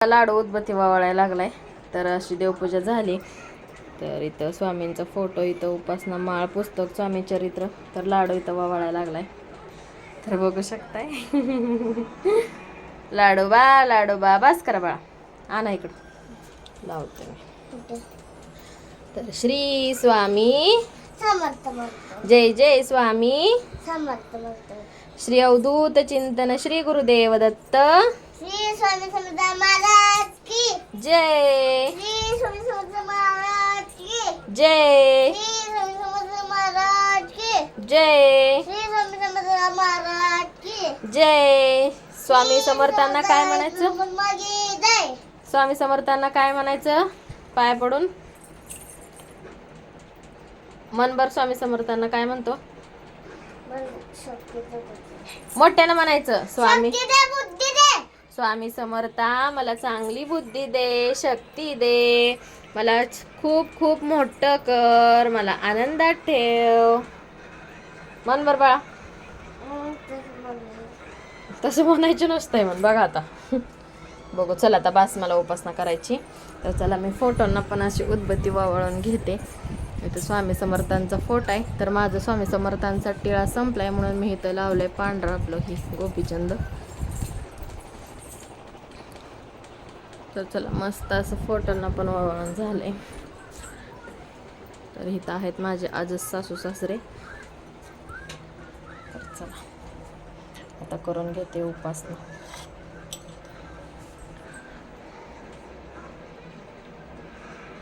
लाडू उदबत्ती वावळायला लागलाय. तर अशी देवपूजा झाली. तर इथं स्वामींचा फोटो, इथं उपासना माळ, पुस्तक, स्वामी चरित्र. तर लाडू इथं वावळायला लागलाय. तर बघू शकताय. लाडोबा बस करा बाळा, आणा इकडं लावते मी. तर श्री स्वामी जय जय स्वामी श्री अवधूत चिंतन श्री गुरुदेव दत्त श्री स्वामी समर्थ महाराज की जय. श्री स्वामी समर्थ महाराज की जय श्री स्वामी समर्थ महाराज की जय श्री स्वामी समर्थ महाराज की जय. स्वामी समर्थांना काय म्हणायचं? माझी जय. स्वामी समर्थांना काय म्हणायचं? पाय पडून मनभर स्वामी समर्थांना काय म्हणतो? मोठ्यानं म्हणायचं, स्वामी बुद्धी दे. स्वामी समर्था मला चांगली बुद्धी दे, शक्ती दे, मला खूप खूप मोठं कर, मला आनंदात ठेव. मनभर बाळा. तसं म्हणायचं नसतंय म्हण. बघा आता बघू. चला आता बास, मला उपासना करायची. तर चला मी फोटोंना पण अशी उदबत्ती वावळून घेते. इथं स्वामी समर्थांचा फोटो आहे. तर माझं स्वामी समर्थांचा टिळा संपलाय म्हणून मी इथं लावलंय पांढरं आपलं ही गोपीचंद. तर चला मस्त असं फोटोंना पण वावळून झालंय. तर इथं आहेत माझे आजच सासू सासरे. तर चला आता करून घेते उपासना.